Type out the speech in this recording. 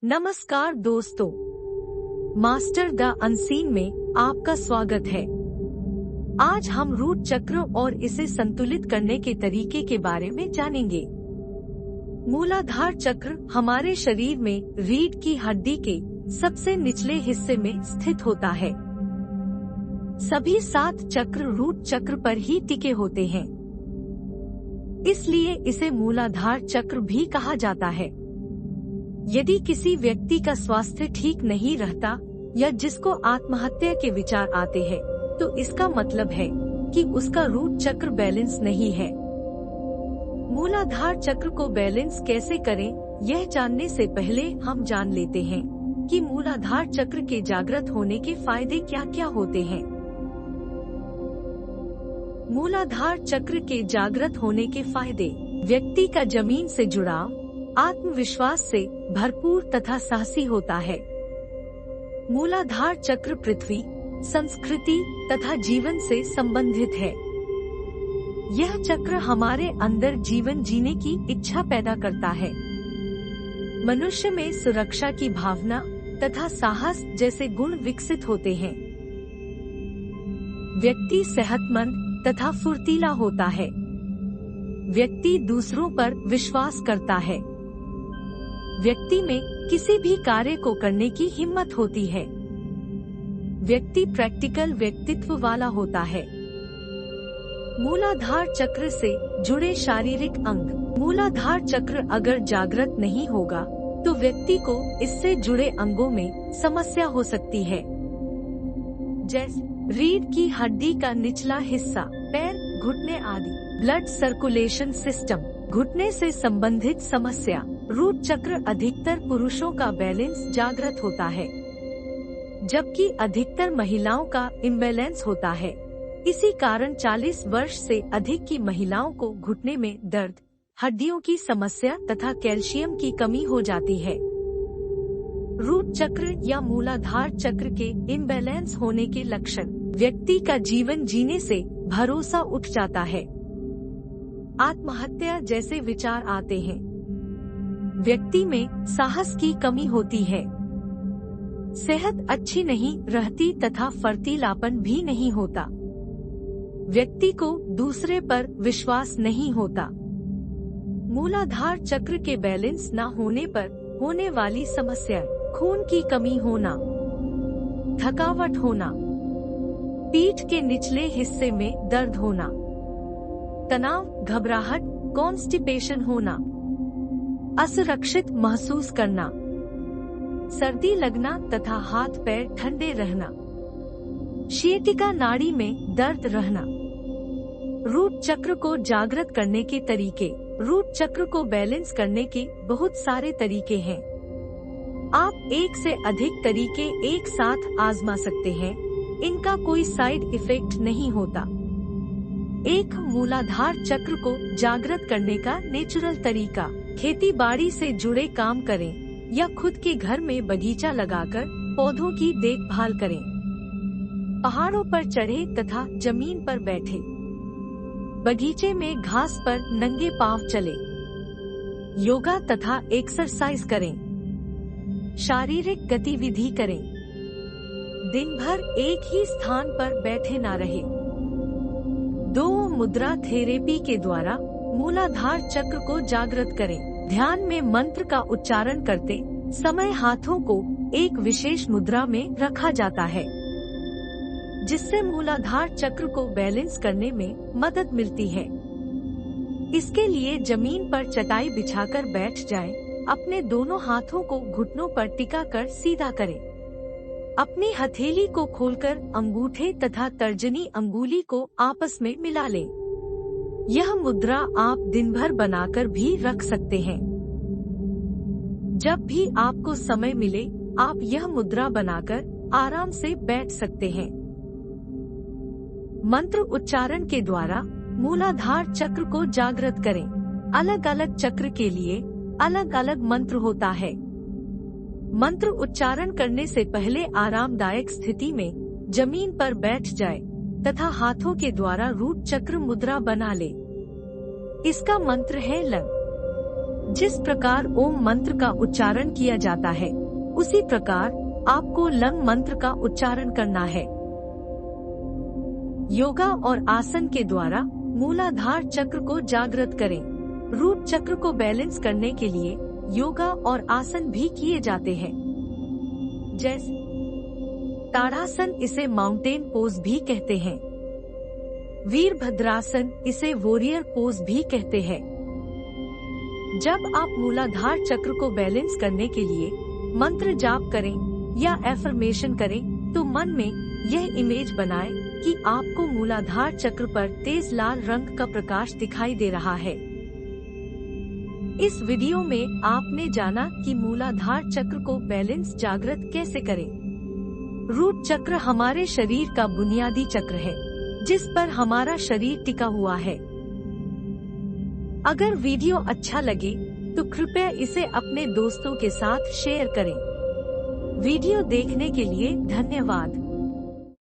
नमस्कार दोस्तों, master the unseen में आपका स्वागत है। आज हम रूट चक्र और इसे संतुलित करने के तरीके के बारे में जानेंगे। मूलाधार चक्र हमारे शरीर में रीढ़ की हड्डी के सबसे निचले हिस्से में स्थित होता है। सभी 7 चक्र रूट चक्र पर ही टिके होते हैं, इसलिए इसे मूलाधार चक्र भी कहा जाता है। यदि किसी व्यक्ति का स्वास्थ्य ठीक नहीं रहता या जिसको आत्महत्या के विचार आते हैं, तो इसका मतलब है कि उसका रूट चक्र बैलेंस नहीं है। मूलाधार चक्र को बैलेंस कैसे करें, यह जानने से पहले हम जान लेते हैं कि मूलाधार चक्र के जागृत होने के फायदे क्या क्या होते हैं। मूलाधार चक्र के जागृत होने के फायदे: व्यक्ति का जमीन से जुड़ाव आत्मविश्वास से भरपूर तथा साहसी होता है। मूलाधार चक्र पृथ्वी, संस्कृति तथा जीवन से संबंधित है। यह चक्र हमारे अंदर जीवन जीने की इच्छा पैदा करता है। मनुष्य में सुरक्षा की भावना तथा साहस जैसे गुण विकसित होते हैं। व्यक्ति सेहतमंद तथा फुर्तीला होता है। व्यक्ति दूसरों पर विश्वास करता है। व्यक्ति में किसी भी कार्य को करने की हिम्मत होती है। व्यक्ति प्रैक्टिकल व्यक्तित्व वाला होता है। मूलाधार चक्र से जुड़े शारीरिक अंग: मूलाधार चक्र अगर जागृत नहीं होगा तो व्यक्ति को इससे जुड़े अंगों में समस्या हो सकती है, जैसे रीढ़ की हड्डी का निचला हिस्सा, पैर, घुटने आदि। ब्लड सर्कुलेशन सिस्टम: घुटने से संबंधित समस्या। रूट चक्र अधिकतर पुरुषों का बैलेंस जागृत होता है, जबकि अधिकतर महिलाओं का इम्बैलेंस होता है। इसी कारण 40 वर्ष से अधिक की महिलाओं को घुटने में दर्द, हड्डियों की समस्या तथा कैल्शियम की कमी हो जाती है। रूट चक्र या मूलाधार चक्र के इम्बैलेंस होने के लक्षण: व्यक्ति का जीवन जीने से भरोसा उठ जाता है। आत्महत्या जैसे विचार आते हैं। व्यक्ति में साहस की कमी होती है। सेहत अच्छी नहीं रहती तथा फर्तीलापन भी नहीं होता। व्यक्ति को दूसरे पर विश्वास नहीं होता। मूलाधार चक्र के बैलेंस न होने पर होने वाली समस्याएं: खून की कमी होना, थकावट होना, पीठ के निचले हिस्से में दर्द होना, तनाव, घबराहट, कॉन्स्टिपेशन होना, असुरक्षित महसूस करना, सर्दी लगना तथा हाथ पैर ठंडे रहना, शियटिका नाड़ी में दर्द रहना। रूट चक्र को जागृत करने के तरीके: रूट चक्र को बैलेंस करने के बहुत सारे तरीके हैं। आप एक से अधिक तरीके एक साथ आजमा सकते हैं। इनका कोई साइड इफेक्ट नहीं होता। एक मूलाधार चक्र को जागृत करने का नेचुरल तरीका: खेती बाड़ी से जुड़े काम करें या खुद के घर में बगीचा लगाकर पौधों की देखभाल करें। पहाड़ों पर चढ़े तथा जमीन पर बैठे। बगीचे में घास पर नंगे पांव चले। योगा तथा एक्सरसाइज करें। शारीरिक गतिविधि करें। दिन भर एक ही स्थान पर बैठे ना रहे। 2 मुद्रा थेरेपी के द्वारा मूलाधार चक्र को जागृत करें। ध्यान में मंत्र का उच्चारण करते समय हाथों को एक विशेष मुद्रा में रखा जाता है, जिससे मूलाधार चक्र को बैलेंस करने में मदद मिलती है। इसके लिए जमीन पर चटाई बिछाकर बैठ जाएं। अपने दोनों हाथों को घुटनों पर टिकाकर सीधा करें। अपनी हथेली को खोलकर अंगूठे तथा तर्जनी अंगुली को आपस में मिला लें। यह मुद्रा आप दिन भर बनाकर भी रख सकते हैं। जब भी आपको समय मिले, आप यह मुद्रा बनाकर आराम से बैठ सकते हैं। मंत्र उच्चारण के द्वारा मूलाधार चक्र को जागृत करें। अलग अलग चक्र के लिए अलग अलग मंत्र होता है। मंत्र उच्चारण करने से पहले आरामदायक स्थिति में जमीन पर बैठ जाए तथा हाथों के द्वारा रूट चक्र मुद्रा बना ले। इसका मंत्र है लं। जिस प्रकार ओम मंत्र का उच्चारण किया जाता है, उसी प्रकार आपको लंग मंत्र का उच्चारण करना है। योगा और आसन के द्वारा मूलाधार चक्र को जागृत करें। रूट चक्र को बैलेंस करने के लिए योगा और आसन भी किए जाते हैं, जैसे ताड़ासन, इसे माउंटेन पोज भी कहते हैं। वीरभद्रासन, इसे वॉरियर पोज भी कहते हैं। जब आप मूलाधार चक्र को बैलेंस करने के लिए मंत्र जाप करें या एफर्मेशन करें, तो मन में यह इमेज बनाएं कि आपको मूलाधार चक्र पर तेज लाल रंग का प्रकाश दिखाई दे रहा है। इस वीडियो में आपने जाना कि मूलाधार चक्र को बैलेंस जागृत कैसे करें। रूट चक्र हमारे शरीर का बुनियादी चक्र है, जिस पर हमारा शरीर टिका हुआ है। अगर वीडियो अच्छा लगे तो कृपया इसे अपने दोस्तों के साथ शेयर करें। वीडियो देखने के लिए धन्यवाद।